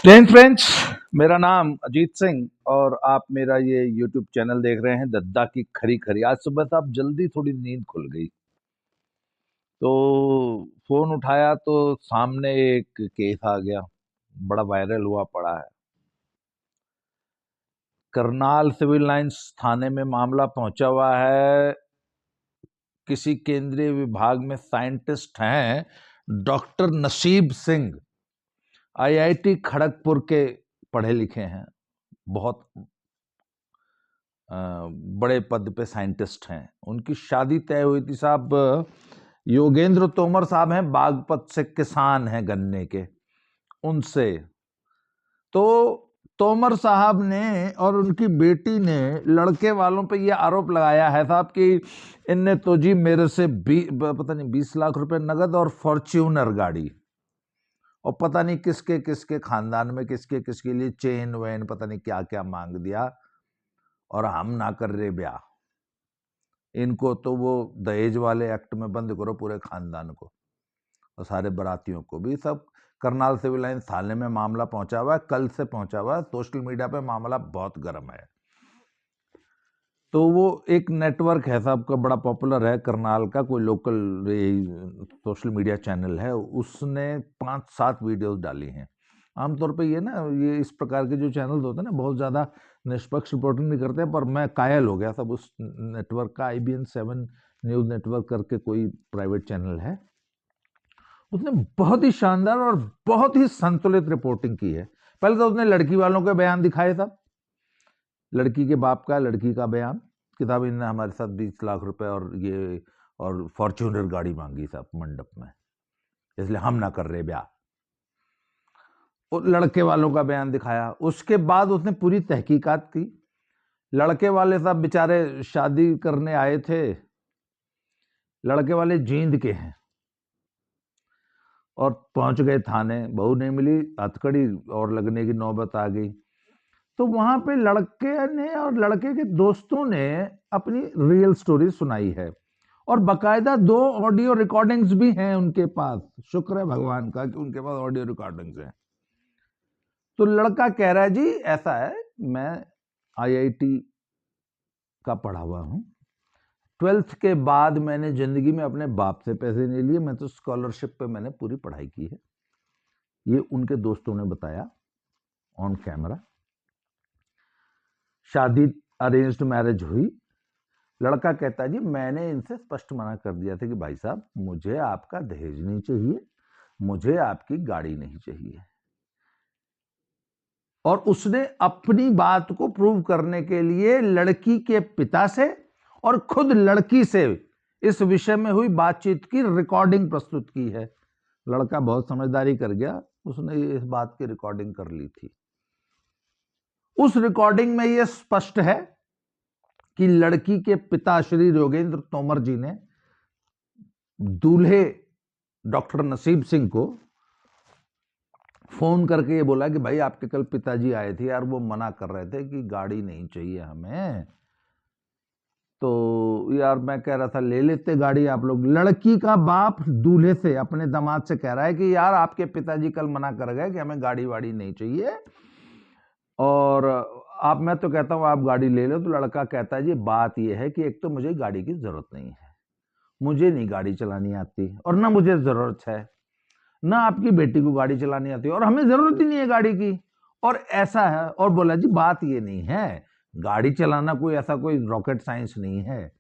जय हिंद फ्रेंड्स। मेरा नाम अजीत सिंह और आप मेरा ये यूट्यूब चैनल देख रहे हैं दद्दा की खरी खरी। आज सुबह साहब जल्दी थोड़ी नींद खुल गई तो फोन उठाया तो सामने एक केस आ गया, बड़ा वायरल हुआ पड़ा है। करनाल सिविल लाइंस थाने में मामला पहुंचा हुआ है। किसी केंद्रीय विभाग में साइंटिस्ट हैं डॉक्टर नसीब सिंह, आईआईटी खड़गपुर के पढ़े लिखे हैं, बहुत बड़े पद पे साइंटिस्ट हैं। उनकी शादी तय हुई थी साहब। योगेंद्र तोमर साहब हैं, बागपत से किसान हैं गन्ने के, उनसे। तो तोमर साहब ने और उनकी बेटी ने लड़के वालों पे ये आरोप लगाया है साहब कि इनने तो जी मेरे से पता नहीं 20 लाख रुपए नगद और फॉर्च्यूनर गाड़ी, और पता नहीं किसके किसके खानदान में किसके किसके लिए चेन वेन पता नहीं क्या क्या मांग दिया, और हम ना कर रहे ब्याह। इनको तो वो दहेज वाले एक्ट में बंद करो पूरे खानदान को और सारे बरातियों को भी। सब करनाल सिविल लाइंस थाने में मामला पहुंचा हुआ है, कल से पहुंचा हुआ है। सोशल मीडिया पे मामला बहुत गर्म है। तो वो एक नेटवर्क है साहब का, बड़ा पॉपुलर है करनाल का, कोई लोकल सोशल मीडिया चैनल है, उसने 5-7 वीडियोस डाली हैं। आमतौर पे ये ना, ये इस प्रकार के जो चैनल होते हैं ना, बहुत ज़्यादा निष्पक्ष रिपोर्टिंग नहीं करते हैं, पर मैं कायल हो गया सब उस नेटवर्क का। IBN7 न्यूज़ नेटवर्क करके कोई प्राइवेट चैनल है, उसने बहुत ही शानदार और बहुत ही संतुलित रिपोर्टिंग की है। पहले तो उसने लड़की वालों के बयान दिखाए था, लड़की के बाप का, लड़की का बयान कि साहब इन्होंने हमारे साथ 20 लाख रुपए और फॉर्च्यूनर गाड़ी मांगी साहब मंडप में, इसलिए हम ना कर रहे ब्याह। लड़के वालों का बयान दिखाया। उसके बाद उसने पूरी तहकीकात की। लड़के वाले साहब बेचारे शादी करने आए थे, लड़के वाले जींद के हैं, और पहुंच गए थाने। बहू नहीं मिली, हथकड़ी और लगने की नौबत आ गई। तो वहां पे लड़के ने और लड़के के दोस्तों ने अपनी रियल स्टोरी सुनाई है, और बकायदा 2 ऑडियो रिकॉर्डिंग्स भी हैं उनके पास। शुक्र है भगवान का कि उनके पास ऑडियो रिकॉर्डिंग्स हैं। तो लड़का कह रहा है जी ऐसा है, मैं IIT का पढ़ा हुआ हूं, 12th के बाद मैंने जिंदगी में अपने बाप से पैसे नहीं लिए, मैं तो स्कॉलरशिप पे मैंने पूरी पढ़ाई की है। ये उनके दोस्तों ने बताया ऑन कैमरा। शादी अरेंज्ड मैरिज हुई। लड़का कहता है जी मैंने इनसे स्पष्ट मना कर दिया था कि भाई साहब मुझे आपका दहेज नहीं चाहिए, मुझे आपकी गाड़ी नहीं चाहिए। और उसने अपनी बात को प्रूव करने के लिए लड़की के पिता से और खुद लड़की से इस विषय में हुई बातचीत की रिकॉर्डिंग प्रस्तुत की है। लड़का बहुत समझदारी कर गया, उसने इस बात की रिकॉर्डिंग कर ली थी। उस रिकॉर्डिंग में यह स्पष्ट है कि लड़की के पिता श्री योगेंद्र तोमर जी ने दूल्हे डॉक्टर नसीब सिंह को फोन करके ये बोला कि भाई आपके कल पिताजी आए थे यार, वो मना कर रहे थे कि गाड़ी नहीं चाहिए हमें, तो यार मैं कह रहा था ले लेते गाड़ी आप लोग। लड़की का बाप दूल्हे से, अपने दामाद से कह रहा है कि यार आपके पिताजी कल मना कर गए कि हमें गाड़ी वाड़ी नहीं चाहिए, और आप, मैं तो कहता हूं आप गाड़ी ले लो। तो लड़का कहता है जी बात यह है कि एक तो मुझे गाड़ी की जरूरत नहीं है, मुझे नहीं गाड़ी चलानी आती, और ना मुझे जरूरत है, ना आपकी बेटी को गाड़ी चलानी आती है, और हमें जरूरत ही नहीं है गाड़ी की, और ऐसा है। और बोला जी बात ये नहीं है, गाड़ी चलाना कोई ऐसा कोई रॉकेट साइंस नहीं है,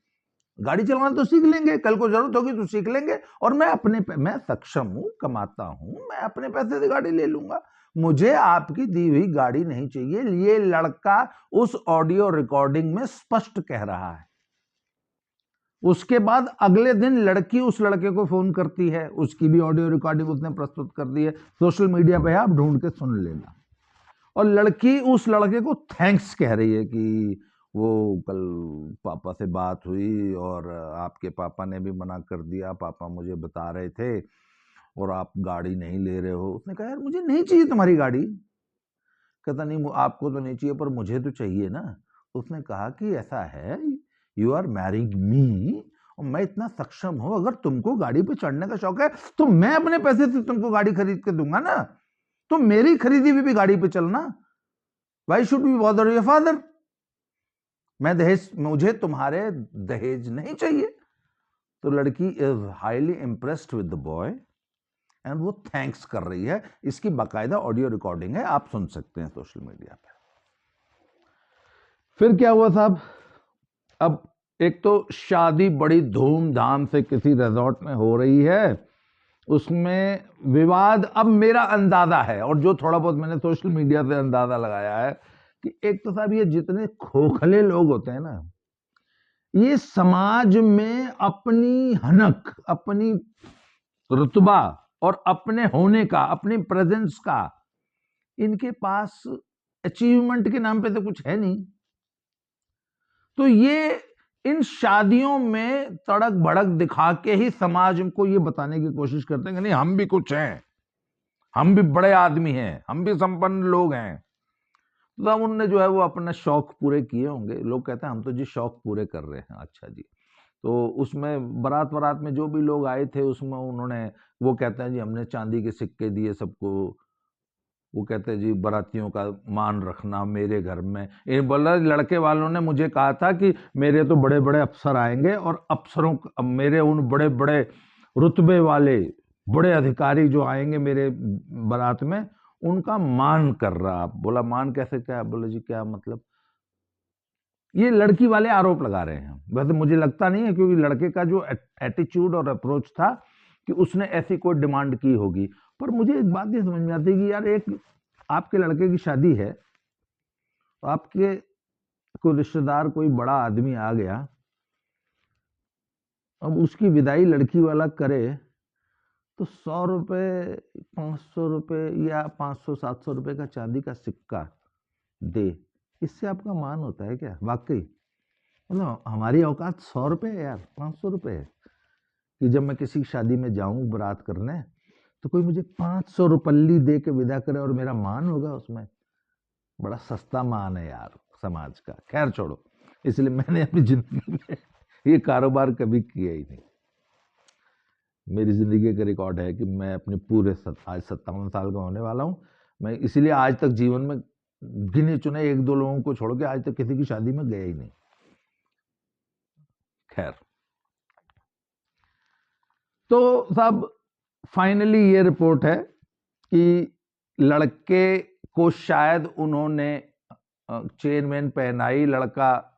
गाड़ी चलाना तो सीख लेंगे, कल को जरूरत होगी तो सीख लेंगे, और मैं सक्षम हूं, कमाता हूं, मैं अपने पैसे से गाड़ी ले लूंगा, मुझे आपकी दी हुई गाड़ी नहीं चाहिए। ये लड़का उस ऑडियो रिकॉर्डिंग में स्पष्ट कह रहा है। उसके बाद अगले दिन लड़की उस लड़के को फोन करती है, उसकी भी ऑडियो रिकॉर्डिंग उसने प्रस्तुत कर दी है, सोशल मीडिया पे आप ढूंढ के सुन लेना। और लड़की उस लड़के को थैंक्स कह रही है कि वो कल पापा से बात हुई और आपके पापा ने भी मना कर दिया, पापा मुझे बता रहे थे, और आप गाड़ी नहीं ले रहे हो। उसने कहा यार मुझे नहीं चाहिए तुम्हारी गाड़ी। कहता नहीं आपको तो नहीं चाहिए पर मुझे तो चाहिए ना। उसने कहा कि ऐसा है, यू आर मैरिंग मी, और मैं इतना सक्षम हूं, अगर तुमको गाड़ी पे चढ़ने का शौक है तो मैं अपने पैसे से तुमको गाड़ी खरीद के दूंगा ना, तो मेरी खरीदी हुई भी गाड़ी पे चलना। Why should be bother your father? मैं दहेज, मुझे तुम्हारे दहेज नहीं चाहिए। तो लड़की is highly impressed with the boy and वो थैंक्स कर रही है। इसकी बाकायदा ऑडियो रिकॉर्डिंग है, आप सुन सकते हैं सोशल मीडिया पे। फिर क्या हुआ साहब, अब एक तो शादी बड़ी धूमधाम से किसी रिजॉर्ट में हो रही है, उसमें विवाद, अब मेरा अंदाजा है और जो थोड़ा बहुत मैंने सोशल मीडिया से अंदाजा लगाया है कि एक तो साहब ये जितने खोखले लोग होते हैं ना, ये समाज में अपनी हनक, अपनी रुतबा और अपने होने का, अपने प्रेजेंस का, इनके पास अचीवमेंट के नाम पे तो कुछ है नहीं। तो ये इन शादियों में तड़क भड़क दिखा के ही समाज को ये बताने की कोशिश करते हैं कि नहीं हम भी कुछ हैं, हम भी बड़े आदमी हैं, हम भी संपन्न लोग हैं। तो अब उनने जो है वो अपने शौक पूरे किए होंगे। लोग कहते हैं हम तो जी शौक पूरे कर रहे हैं। अच्छा जी, तो उसमें बारात में जो भी लोग आए थे उसमें उन्होंने, वो कहते हैं जी हमने चांदी के सिक्के दिए सबको। वो कहते हैं जी बारातियों का मान रखना मेरे घर में। ये बोला लड़के वालों ने मुझे कहा था कि मेरे तो बड़े बड़े अफसर आएंगे और अफसरों, मेरे उन बड़े बड़े रुतबे वाले बड़े अधिकारी जो आएंगे मेरे बारात में, उनका मान कर रहा। बोला मान कैसे, क्या? बोला जी क्या मतलब? ये लड़की वाले आरोप लगा रहे हैं। वैसे मुझे लगता नहीं है, क्योंकि लड़के का जो एटीट्यूड और अप्रोच था कि उसने ऐसी कोई डिमांड की होगी। पर मुझे एक बात नहीं समझ में आती कि यार एक आपके लड़के की शादी है, तो आपके कोई रिश्तेदार कोई बड़ा आदमी आ गया, अब उसकी विदाई लड़की वाला करे तो 100 रुपये, 500 रुपये या 500-700 रुपये का चांदी का सिक्का दे, इससे आपका मान होता है क्या? वाकई मतलब हमारी औकात 100 रुपये है यार, 500 रुपये है कि जब मैं किसी शादी में जाऊं बारात करने तो कोई मुझे 500 रुपल्ली दे के विदा करे और मेरा मान होगा उसमें? बड़ा सस्ता मान है यार समाज का। खैर छोड़ो, इसलिए मैंने अपनी जिंदगी में ये कारोबार कभी किया ही नहीं। मेरी जिंदगी का रिकॉर्ड है कि मैं अपने पूरे आज 57 साल का होने वाला हूं, मैं इसलिए आज तक जीवन में गिने चुने 1-2 लोगों को छोड़ के आज तक किसी की शादी में गया ही नहीं। खैर, तो साहब फाइनली ये रिपोर्ट है कि लड़के को शायद उन्होंने चेन वेन पहनाई, लड़का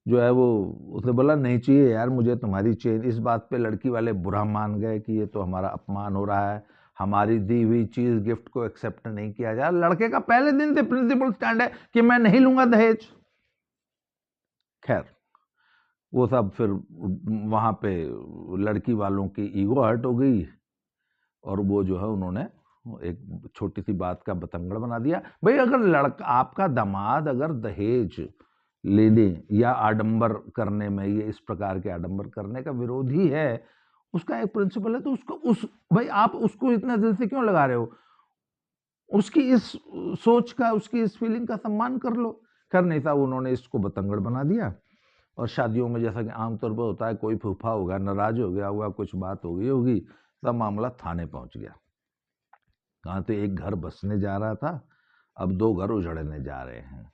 जो है वो उसे बोला नहीं चाहिए यार मुझे तुम्हारी चेन। इस बात पे लड़की वाले बुरा मान गए कि ये तो हमारा अपमान हो रहा है, हमारी दी हुई चीज गिफ्ट को एक्सेप्ट नहीं किया जाए। लड़के का पहले दिन से प्रिंसिपल स्टैंड है कि मैं नहीं लूंगा दहेज। खैर वो सब फिर वहां पे लड़की वालों की ईगो हर्ट हो गई और वो जो है उन्होंने एक छोटी सी बात का बतंगड़ बना दिया। भाई अगर लड़का, आपका दामाद अगर दहेज लेने या आडंबर करने में, ये इस प्रकार के आडंबर करने का विरोधी है, उसका एक प्रिंसिपल है, तो उसको भाई आप उसको इतना दिल से क्यों लगा रहे हो? उसकी इस सोच का, उसकी इस फीलिंग का सम्मान कर लो। खैर नहीं था, उन्होंने इसको बतंगड़ बना दिया और शादियों में जैसा कि आमतौर पर होता है, कोई फूफा होगा, नाराज हो गया होगा, कुछ बात हो गई होगी, सब मामला थाने पहुंच गया। कहाँ तो एक घर बसने जा रहा था, अब 2 घर उजड़ने जा रहे हैं।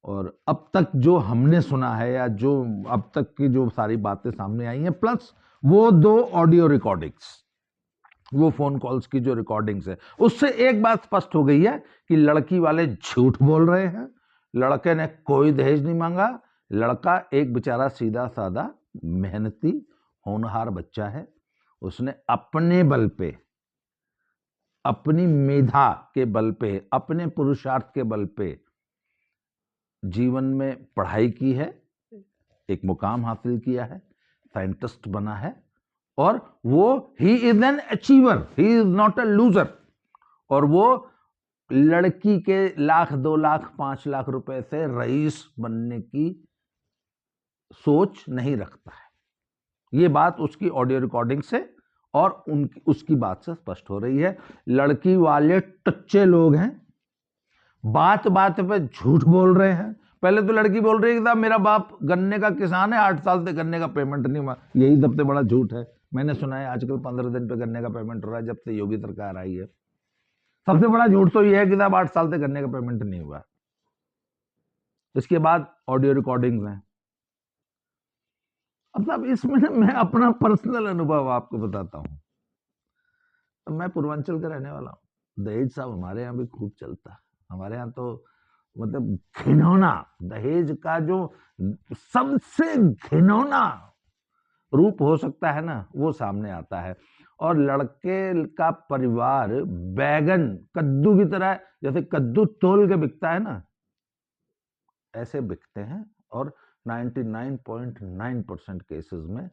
और अब तक जो हमने सुना है या जो अब तक की जो सारी बातें सामने आई हैं, प्लस वो 2 ऑडियो रिकॉर्डिंग्स, वो फोन कॉल्स की जो रिकॉर्डिंग्स है, उससे एक बात स्पष्ट हो गई है कि लड़की वाले झूठ बोल रहे हैं। लड़के ने कोई दहेज नहीं मांगा। लड़का एक बेचारा सीधा साधा मेहनती होनहार बच्चा है। उसने अपने बल पे, अपनी मेधा के बल पे, अपने पुरुषार्थ के बल पे जीवन में पढ़ाई की है, एक मुकाम हासिल किया है, साइंटिस्ट बना है, और वो he is an achiever, he is not a loser. और वो लड़की के 1 लाख, 2 लाख, 5 लाख रुपए से रईस बनने की सोच नहीं रखता है। ये बात उसकी ऑडियो रिकॉर्डिंग से और उसकी बात से स्पष्ट हो रही है। लड़की वाले टच्चे लोग हैं, बात बात पे झूठ बोल रहे हैं। पहले तो लड़की बोल रही है कि साहब मेरा बाप गन्ने का किसान है, 8 साल से गन्ने का पेमेंट नहीं हुआ। यही सबसे बड़ा झूठ है। मैंने सुना है आजकल 15 दिन पे गन्ने का पेमेंट हो रहा है जब से योगी सरकार आई है। सबसे बड़ा झूठ तो ये है कि साहब 8 साल से गन्ने का पेमेंट नहीं हुआ। इसके बाद ऑडियो रिकॉर्डिंग्स हैं। अब साहब इसमें ना मैं अपना पर्सनल अनुभव आपको बताता हूँ। तो मैं पूर्वांचल का रहने वाला हूँ। दहेज साहब हमारे यहाँ भी खूब चलता है। हमारे यहाँ तो मतलब घिनौना, दहेज का जो सबसे घिनौना रूप हो सकता है ना, वो सामने आता है। और लड़के का परिवार बैगन कद्दू की तरह, जैसे कद्दू तोल के बिकता है ना, ऐसे बिकते हैं। और 99.9% केसेस में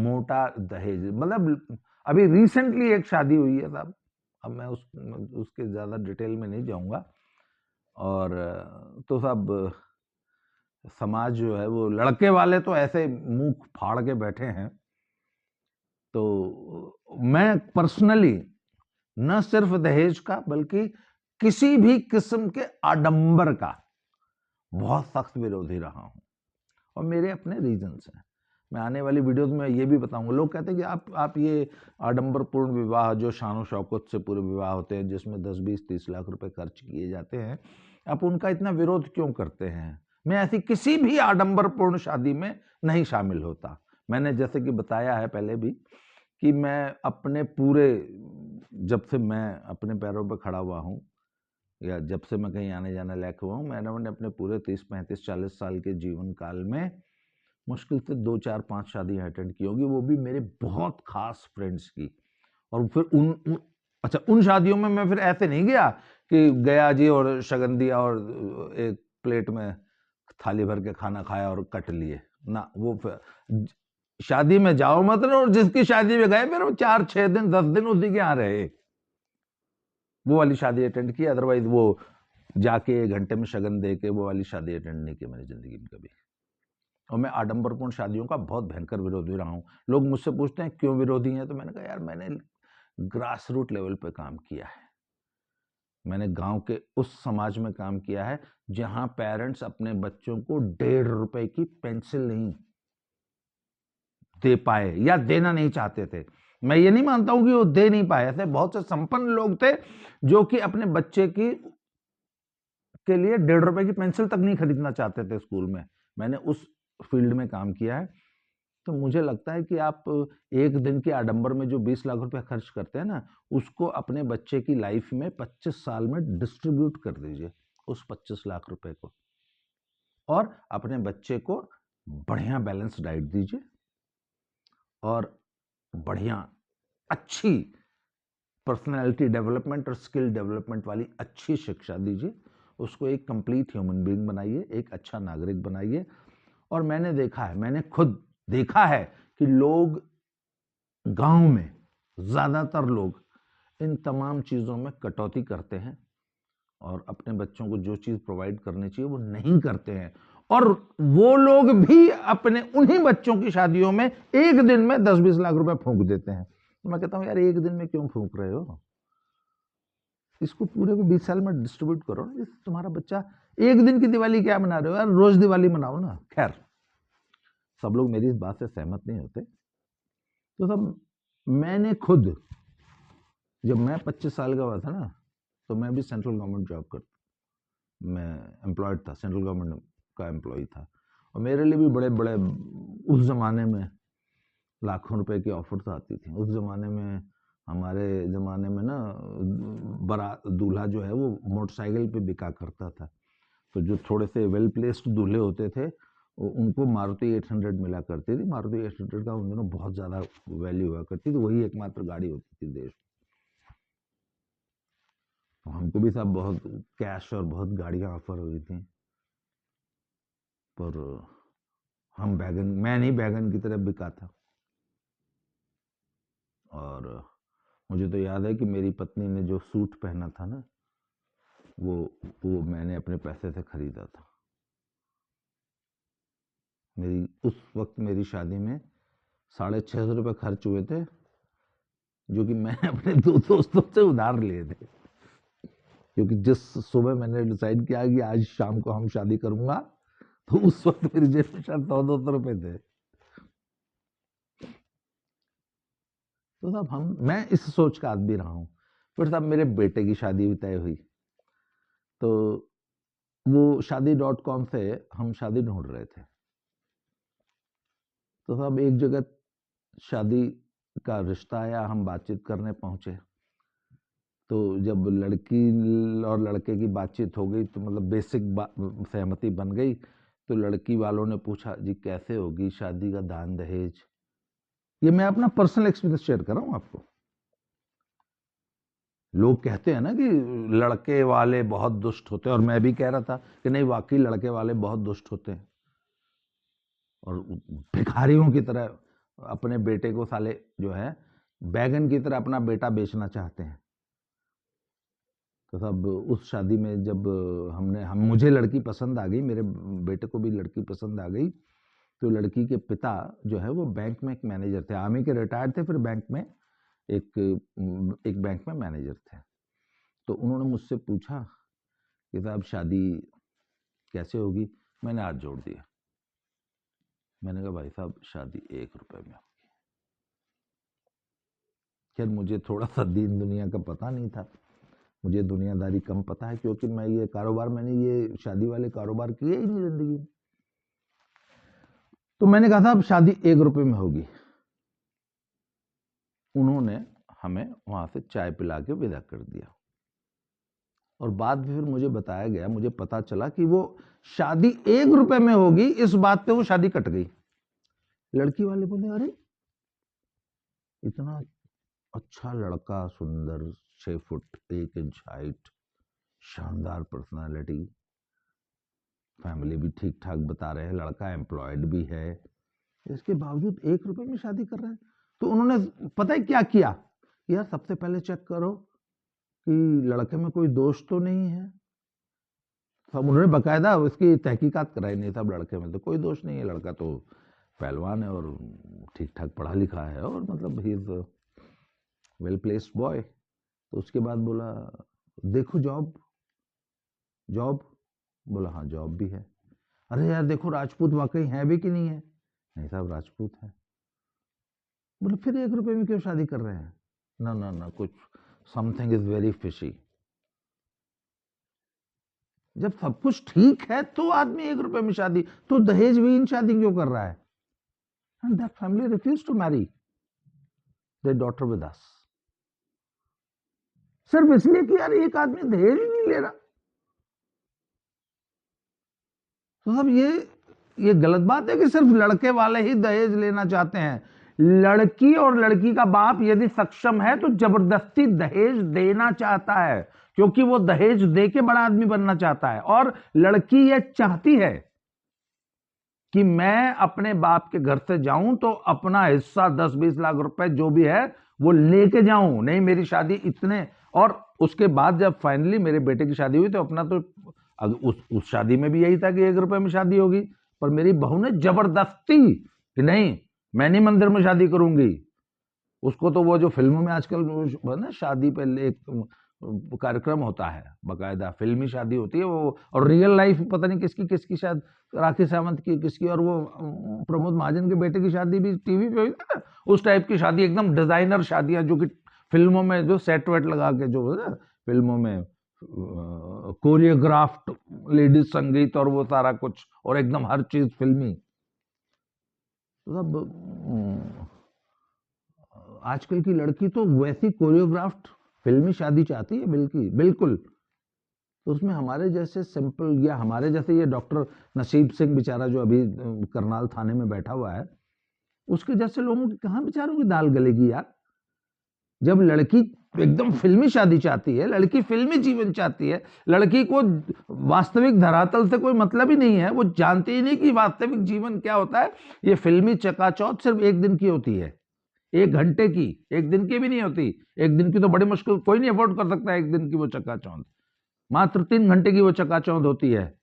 मोटा दहेज, मतलब अभी रिसेंटली एक शादी हुई है साहब, अब मैं उसके ज्यादा डिटेल में नहीं जाऊंगा। और तो साहब समाज जो है वो लड़के वाले तो ऐसे मुंह फाड़ के बैठे हैं। तो मैं पर्सनली न सिर्फ दहेज का बल्कि किसी भी किस्म के आडंबर का बहुत सख्त विरोधी रहा हूं, और मेरे अपने रीजंस हैं। मैं आने वाली वीडियोस में ये भी बताऊंगा। लोग कहते हैं कि आप ये आडंबरपूर्ण विवाह जो शान शौकत से पूरे विवाह होते हैं, जिसमें 10, 20, 30 लाख रुपए खर्च किए जाते हैं, आप उनका इतना विरोध क्यों करते हैं? मैं ऐसी किसी भी आडंबरपूर्ण शादी में नहीं शामिल होता। मैंने जैसे कि बताया है पहले भी कि मैं अपने पूरे, जब से मैं अपने पैरों पर खड़ा हुआ हूँ या जब से मैं कहीं आने जाने लायक हुआ हूँ, मैंने अपने पूरे 30, 35, 40 साल के जीवन काल में मुश्किल से 2, 4, 5 शादियां अटेंड की होगी, वो भी मेरे बहुत खास फ्रेंड्स की। और फिर अच्छा, उन शादियों में मैं फिर ऐसे नहीं गया कि गया जी और शगन दिया और एक प्लेट में थाली भर के खाना खाया और कट लिए ना। वो फिर शादी में जाओ मतलब, और जिसकी शादी में गए फिर 4, 6 दिन 10 दिन उसी के यहाँ रहे, वो वाली शादी अटेंड की। अदरवाइज वो जाके 1 घंटे में शगन दे के वो वाली शादी अटेंड नहीं की मैंने जिंदगी में कभी। और मैं आडंबरपूर्ण शादियों का बहुत भयंकर विरोधी रहा हूं। लोग मुझसे पूछते हैं क्यों विरोधी हैं, तो मैंने कहा यार मैंने ग्रास रूट लेवल पे काम किया है। मैंने गांव के उस समाज में काम किया है जहां पेरेंट्स अपने बच्चों को 1.5 रुपए की पेंसिल नहीं दे पाए या देना नहीं चाहते थे। मैं ये नहीं मानता हूं कि वो दे नहीं पाए, ऐसे बहुत से संपन्न लोग थे जो कि अपने बच्चे की के लिए 1.5 रुपए की पेंसिल तक नहीं खरीदना चाहते थे स्कूल में। मैंने उस फील्ड में काम किया है। तो मुझे लगता है कि आप एक दिन के आडंबर में जो 20 लाख रुपए खर्च करते हैं ना, उसको अपने बच्चे की लाइफ में 25 साल में डिस्ट्रीब्यूट कर दीजिए उस 25 लाख रुपए को, और अपने बच्चे को बढ़िया बैलेंस डाइट दीजिए और बढ़िया अच्छी पर्सनैलिटी डेवलपमेंट और स्किल डेवलपमेंट वाली अच्छी शिक्षा दीजिए। उसको एक कंप्लीट ह्यूमन बीइंग बनाइए, एक अच्छा नागरिक बनाइए। और मैंने देखा है, मैंने खुद देखा है कि लोग गांव में, ज्यादातर लोग इन तमाम चीजों में कटौती करते हैं और अपने बच्चों को जो चीज प्रोवाइड करनी चाहिए वो नहीं करते हैं। और वो लोग भी अपने उन्हीं बच्चों की शादियों में एक दिन में 10-20 लाख रुपए फूंक देते हैं। तो मैं कहता हूं यार एक दिन में क्यों फूंक रहे हो, इसको पूरे को 20 साल में डिस्ट्रीब्यूट करो ना। तुम्हारा बच्चा एक दिन की दिवाली क्या मना रहे हो यार, रोज दिवाली मनाओ ना। खैर, सब लोग मेरी इस बात से सहमत नहीं होते। तो सब मैंने खुद, जब मैं 25 साल का हुआ था ना, तो मैं भी सेंट्रल गवर्नमेंट जॉब करता, मैं एम्प्लॉयड था, सेंट्रल गवर्नमेंट का एम्प्लॉय था। और मेरे लिए भी बड़े बड़े उस जमाने में लाखों रुपए की ऑफर्स आती थी। उस जमाने में, हमारे जमाने में ना, बड़ा दूल्हा जो है वो मोटरसाइकिल पे बिका करता था। तो जो थोड़े से वेल प्लेस्ड दूल्हे होते थे उनको मारुति 800 मिला करती थी। मारुति 800 का उन दिनों बहुत ज्यादा वैल्यू हुआ करती थी, वही एकमात्र गाड़ी होती थी देश। तो हमको भी साहब बहुत कैश और बहुत गाड़ियां ऑफर हुई थी, पर हम बैगन, मैं नहीं बैगन की तरह बिका था। और मुझे तो याद है कि मेरी पत्नी ने जो सूट पहना था ना, वो मैंने अपने पैसे से खरीदा था। मेरी उस वक्त मेरी शादी में 650 रुपये खर्च हुए थे, जो कि मैंने अपने 2 दोस्तों से उधार लिए थे। क्योंकि जिस सुबह मैंने डिसाइड किया कि आज शाम को हम शादी करूंगा, तो उस वक्त मेरी जेब में शायद 100-200 रुपए थे। तो साहब मैं इस सोच का आदमी रहा हूं। फिर साहब मेरे बेटे की शादी भी तय हुई, तो वो शादी.com से हम शादी ढूंढ रहे थे। तो साहब एक जगह शादी का रिश्ता आया, हम बातचीत करने पहुंचे। तो जब लड़की और लड़के की बातचीत हो गई तो मतलब बेसिक सहमति बन गई, तो लड़की वालों ने पूछा जी कैसे होगी शादी का दान दहेज। ये मैं अपना पर्सनल एक्सपीरियंस शेयर कर रहा हूं आपको। लोग कहते हैं ना कि लड़के वाले बहुत दुष्ट होते हैं, और मैं भी कह रहा था कि नहीं वाकई लड़के वाले बहुत दुष्ट होते हैं, और भिखारियों की तरह अपने बेटे को साले जो है बैगन की तरह अपना बेटा बेचना चाहते हैं। तो सब उस शादी में जब मुझे लड़की पसंद आ गई, मेरे बेटे को भी लड़की पसंद आ गई, तो लड़की के पिता जो है वो बैंक में एक मैनेजर थे, आर्मी के रिटायर्ड थे, फिर बैंक में एक बैंक में मैनेजर थे। तो उन्होंने मुझसे पूछा कि साहब शादी कैसे होगी। मैंने हाथ जोड़ दिया, मैंने कहा भाई साहब शादी 1 रुपए में होगी। खैर मुझे थोड़ा सा दीन दुनिया का पता नहीं था, मुझे दुनियादारी कम पता है, क्योंकि मैं ये कारोबार, मैंने ये शादी वाले कारोबार किए ही नहीं जिंदगी में। तो मैंने कहा साहब शादी 1 रुपए में होगी। उन्होंने हमें वहां से चाय पिला के विदा कर दिया, और बाद में फिर मुझे बताया गया, मुझे पता चला कि वो शादी 1 रुपए में होगी, इस बात पे वो शादी कट गई। लड़की वाले बोले अरे इतना अच्छा लड़का, सुंदर, 6 फुट 1 इंच हाइट, शानदार पर्सनालिटी, फैमिली भी ठीक ठाक बता रहे हैं, लड़का एम्प्लॉयड भी है, इसके बावजूद 1 रुपए में शादी कर रहे हैं। तो उन्होंने पता है क्या किया, यार सबसे पहले चेक करो कि लड़के में कोई दोष तो नहीं है। सब उन्होंने बकायदा उसकी तहकीकात कराई, नहीं साहब लड़के में तो कोई दोष नहीं है, लड़का तो पहलवान है और ठीक ठाक पढ़ा लिखा है, और मतलब he is well placed boy. तो उसके बाद बोला देखो जॉब, बोला हाँ जॉब भी है। अरे यार देखो राजपूत वाकई है भी कि नहीं है, नहीं साहब राजपूत है। बोले फिर 1 रुपए में क्यों शादी कर रहे हैं, ना ना ना कुछ समथिंग इज वेरी फिशी। जब सब कुछ ठीक है तो आदमी 1 रुपए में शादी, तो दहेज भी इन शादी क्यों कर रहा है। And that family refuse to marry their daughter with us, सिर्फ इसलिए कि यार एक आदमी दहेज ही नहीं ले रहा। तो सब ये गलत बात है कि सिर्फ लड़के वाले ही दहेज लेना चाहते हैं। लड़की और लड़की का बाप यदि सक्षम है तो जबरदस्ती दहेज देना चाहता है, क्योंकि वो दहेज दे के बड़ा आदमी बनना चाहता है, और लड़की ये चाहती है कि मैं अपने बाप के घर से जाऊं तो अपना हिस्सा 10-20 लाख रुपए जो भी है वो लेके जाऊं, नहीं मेरी शादी इतने। और उसके बाद जब फाइनली मेरे बेटे की शादी हुई तो अपना तो उस शादी में भी यही था कि 1 रुपए में शादी होगी, पर मेरी बहू ने जबरदस्ती कि नहीं मैं नहीं मंदिर में शादी करूंगी। उसको तो वो जो फिल्मों में आजकल ना शादी पे एक कार्यक्रम होता है, बाकायदा फिल्मी शादी होती है वो, और रियल लाइफ पता नहीं किसकी शायद राखी सावंत की किसकी, और वो प्रमोद महाजन के बेटे की शादी भी टीवी पे हुई थी ना, उस टाइप की शादी, एकदम डिजाइनर शादियां जो कि फिल्मों में जो सेट वेट लगा के जो फिल्मों में कोरियोग्राफ्ड लेडीज संगीत और वो सारा कुछ, और एकदम हर चीज फिल्मी। मतलब आजकल की लड़की तो वैसी कोरियोग्राफ्ड फिल्मी शादी चाहती है, बिल्कुल। तो उसमें हमारे जैसे सिंपल, या हमारे जैसे ये डॉक्टर नसीब सिंह बेचारा जो अभी करनाल थाने में बैठा हुआ है, उसके जैसे लोगों की कहां बेचारों की दाल गलेगी यार। जब लड़की एकदम फिल्मी शादी चाहती है, लड़की फिल्मी जीवन चाहती है, लड़की को वास्तविक धरातल से कोई मतलब ही नहीं है, वो जानती ही नहीं कि वास्तविक जीवन क्या होता है। ये फिल्मी चकाचौंध सिर्फ 1 दिन की होती है, 1 घंटे की, 1 दिन की भी नहीं होती। 1 दिन की तो बड़ी मुश्किल, कोई नहीं अफोर्ड कर सकता 1 दिन की वो चकाचौंध, मात्र 3 घंटे की वो चकाचौंध होती है।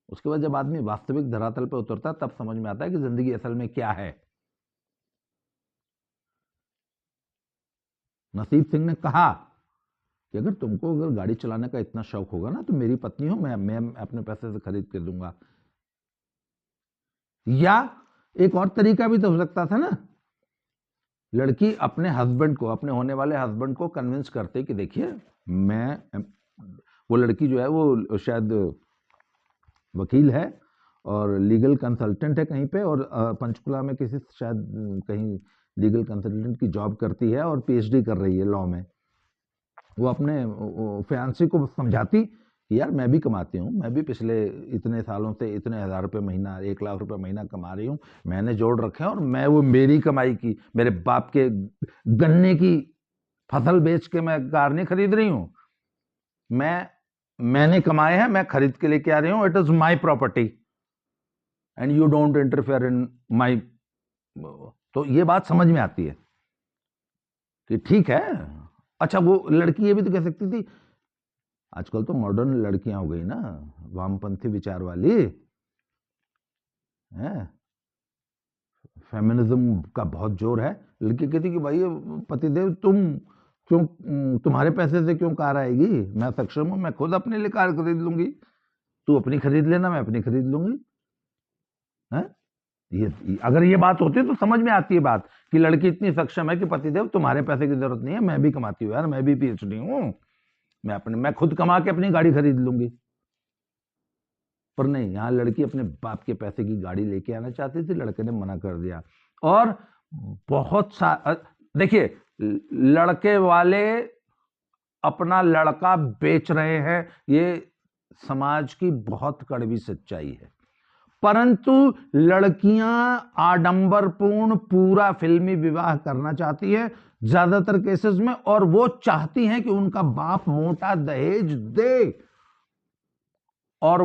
उसके बाद जब आदमी वास्तविक धरातल पर उतरता है तब समझ में आता है कि जिंदगी असल में क्या है। नसीब सिंह ने कहा कि अगर तुमको अगर गाड़ी चलाने का इतना शौक होगा ना तो मेरी पत्नी हो, मैं अपने पैसे से खरीद के दूंगा। या एक और तरीका भी तो हो सकता था ना लड़की अपने हस्बैंड को, अपने होने वाले हस्बैंड को कन्विंस करते कि देखिए मैं, वो लड़की जो है वो शायद वकील है और लीगल कंसल्टेंट है कहीं पे, और पंचकुला में किसी शायद कहीं लीगल कंसल्टेंट की जॉब करती है और पीएचडी कर रही है लॉ में। वो अपने फियांसी को समझाती कि यार मैं भी कमाती हूँ, मैं भी पिछले इतने सालों से इतने हज़ार रुपये महीना, 1 लाख रुपये महीना कमा रही हूँ, मैंने जोड़ रखे हैं और मैं वो मेरी कमाई की, मेरे बाप के गन्ने की फसल बेच के मैं कार नहीं खरीद रही हूँ, मैंने कमाए हैं, मैं खरीद के लेके आ रही हूँ, it is my property and you don't interfere in my. तो ये बात समझ में आती है कि ठीक है। अच्छा, वो लड़की ये भी तो कह सकती थी, आजकल तो मॉडर्न लड़कियां हो गई ना, वामपंथी विचार वाली है, फेमिनिज्म का बहुत जोर है। लड़की कहती कि भाई पतिदेव तुम क्यों, तुम्हारे पैसे से क्यों कार आएगी, मैं सक्षम हूं, मैं खुद अपने लिए कार खरीद लूंगी, तू अपनी खरीद लेना, मैं अपनी खरीद लूंगी। है ये, अगर ये बात होती है तो समझ में आती है बात कि लड़की इतनी सक्षम है कि पतिदेव तुम्हारे पैसे की जरूरत नहीं है, मैं भी कमाती हूँ यार, मैं भी पीएचडी हूँ, मैं खुद कमा के अपनी गाड़ी खरीद लूंगी। पर नहीं, यहाँ लड़की अपने बाप के पैसे की गाड़ी लेके आना चाहती थी, लड़के ने मना कर दिया। और बहुत सा देखिए, लड़के वाले अपना लड़का बेच रहे हैं, ये समाज की बहुत कड़वी सच्चाई है। परंतु लड़कियां आडंबरपूर्ण पूरा फिल्मी विवाह करना चाहती है ज्यादातर केसेस में, और वो चाहती हैं कि उनका बाप मोटा दहेज दे, और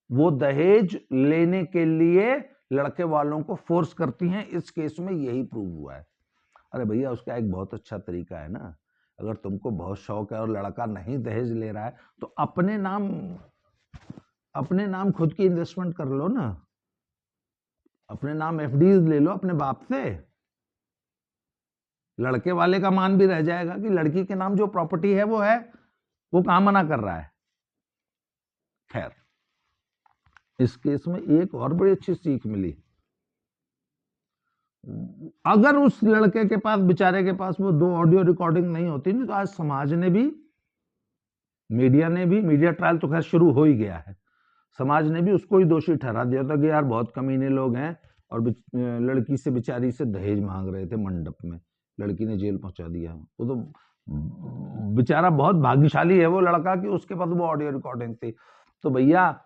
वो दहेज लेने के लिए लड़के वालों को फोर्स करती हैं। इस केस में यही प्रूव हुआ है। अरे भैया, उसका एक बहुत अच्छा तरीका है ना, अगर तुमको बहुत शौक है और लड़का नहीं दहेज ले रहा है तो अपने नाम खुद की इन्वेस्टमेंट कर लो ना, अपने नाम एफडीज ले लो अपने बाप से, लड़के वाले का मान भी रह जाएगा कि लड़की के नाम जो प्रॉपर्टी है वो है, वो कहां मना कर रहा है। खैर, इस केस में एक और बड़ी अच्छी सीख मिली, अगर उस लड़के के पास, बेचारे के पास वो 2 ऑडियो रिकॉर्डिंग नहीं होती नहीं तो आज समाज ने भी, मीडिया ने भी, मीडिया ट्रायल तो खैर शुरू हो ही गया है, समाज ने भी उसको ही दोषी ठहरा दिया था कि यार बहुत कमीने लोग हैं, और लड़की से, बेचारी से दहेज मांग रहे थे मंडप में, लड़की ने जेल पहुंचा दिया। वो तो बेचारा बहुत भाग्यशाली है वो लड़का कि उसके पास वो ऑडियो रिकॉर्डिंग थी। तो भैया,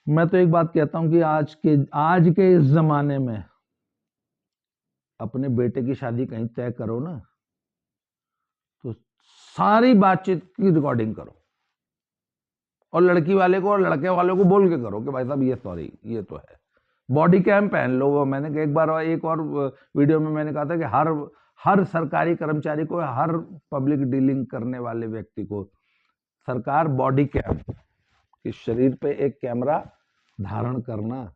मैं तो एक बात कहता हूं कि आज के इस जमाने में अपने बेटे की शादी कहीं तय करो ना, तो सारी बातचीत की रिकॉर्डिंग करो, और लड़की वाले को और लड़के वाले को बोल के करो कि भाई साहब ये सॉरी, ये तो है, बॉडी कैम पहन लो। मैंने एक बार एक और वीडियो में मैंने कहा था कि हर सरकारी कर्मचारी को, हर पब्लिक डीलिंग करने वाले व्यक्ति को सरकार बॉडी कैम, कि शरीर पे एक कैमरा धारण करना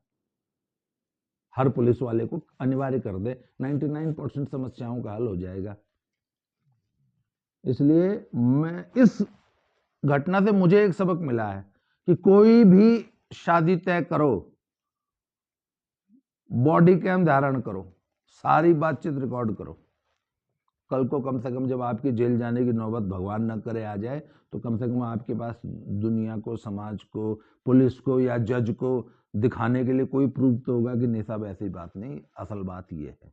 हर पुलिस वाले को अनिवार्य कर दे, 99% समस्याओं का हल हो जाएगा। इसलिए मैं, इस घटना से मुझे एक सबक मिला है कि कोई भी शादी तय करो, बॉडी कैम धारण करो, सारी बातचीत रिकॉर्ड करो। कल को कम से कम जब आपकी जेल जाने की नौबत भगवान न करे आ जाए, तो कम से कम आपके पास दुनिया को, समाज को, पुलिस को या जज को दिखाने के लिए कोई प्रूफ तो होगा कि नहीं साहब ऐसी बात नहीं, असल बात ये है।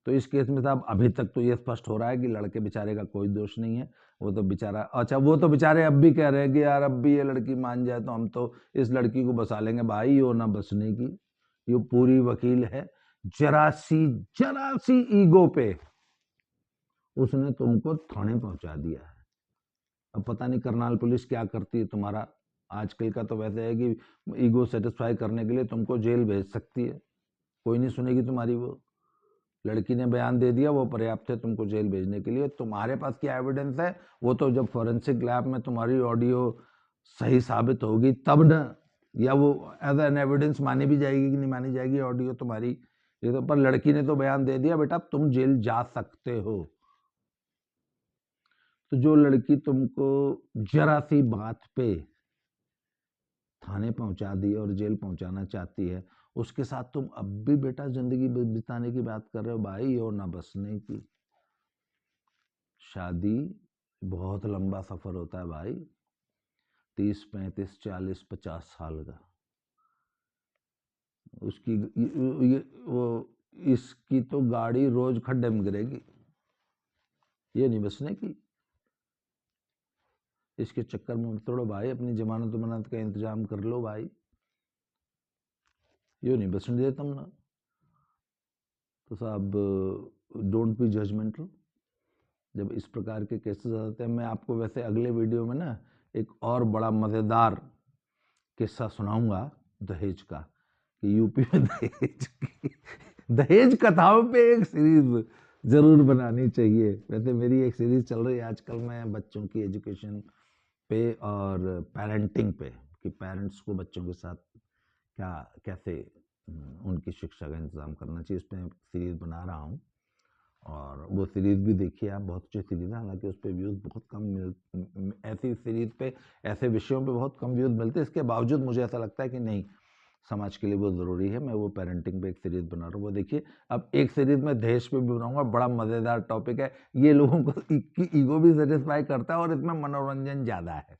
तो इस केस में साहब अभी तक तो ये स्पष्ट हो रहा है कि लड़के बेचारे का कोई दोष नहीं है, वो तो बेचारा, अच्छा वो तो बेचारे अब भी कह रहे हैं कि यार अब भी ये लड़की मान जाए तो हम तो इस लड़की को बसा लेंगे। भाई वो ना बसने की, ये पूरी वकील है, जरा सी ईगो पे उसने तुमको थाने पहुंचा दिया है। अब पता नहीं करनाल पुलिस क्या करती है तुम्हारा, आजकल का तो वैसे है कि ईगो सेटिस्फाई करने के लिए तुमको जेल भेज सकती है, कोई नहीं सुनेगी तुम्हारी। वो लड़की ने बयान दे दिया, वो पर्याप्त है तुमको जेल भेजने के लिए। तुम्हारे पास क्या एविडेंस है, वो तो जब फॉरेंसिक लैब में तुम्हारी ऑडियो सही साबित होगी तब न, या वो एज एन एविडेंस मानी भी जाएगी कि नहीं मानी जाएगी ऑडियो तुम्हारी, ये तो। पर लड़की ने तो बयान दे दिया, बेटा तुम जेल जा सकते हो। तो जो लड़की तुमको जरा सी बात पे थाने पहुंचा दी और जेल पहुंचाना चाहती है, उसके साथ तुम अब भी बेटा जिंदगी बिताने की बात कर रहे हो भाई, और ना बसने की। शादी बहुत लंबा सफर होता है भाई, 30, 35, 40, 50 साल का। उसकी वो इसकी तो गाड़ी रोज खड्डे में गिरेगी, ये नहीं बसने की। इसके चक्कर में मत पड़ो भाई, अपनी जमानत वमानत का इंतजाम कर लो भाई, ये नहीं बसने दे तुम ना। तो साहब डोंट बी जजमेंटल जब इस प्रकार के केसेस आते हैं। मैं आपको वैसे अगले वीडियो में ना एक और बड़ा मज़ेदार किस्सा सुनाऊंगा दहेज का, कि यूपी में दहेज कथाओं पे एक सीरीज जरूर बनानी चाहिए। वैसे मेरी एक सीरीज चल रही है आजकल, मैं बच्चों की एजुकेशन पे और पेरेंटिंग पे, कि पेरेंट्स को बच्चों के साथ क्या कैसे उनकी शिक्षा का इंतज़ाम करना चाहिए, इस पर सीरीज बना रहा हूँ। और वो सीरीज़ भी देखिए आप, बहुत अच्छी सीरीज़ है। हालांकि उस पर व्यूज़ बहुत कम ऐसी सीरीज़ पे, ऐसे विषयों पे बहुत कम व्यूज़ मिलते हैं। इसके बावजूद मुझे ऐसा लगता है कि नहीं, समाज के लिए वो ज़रूरी है। मैं वो पेरेंटिंग पे एक सीरीज़ बना रहा हूँ, वो देखिए। अब एक सीरीज़ में दहेज पे भी बनाऊंगा, बड़ा मज़ेदार टॉपिक है ये, लोगों को की ईगो भी सेटिस्फाई करता है और इसमें मनोरंजन ज़्यादा है,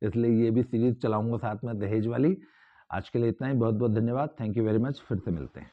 इसलिए ये भी सीरीज़ चलाऊंगा साथ में दहेज वाली। आज के लिए इतना ही, बहुत बहुत धन्यवाद, थैंक यू वेरी मच, फिर से मिलते हैं।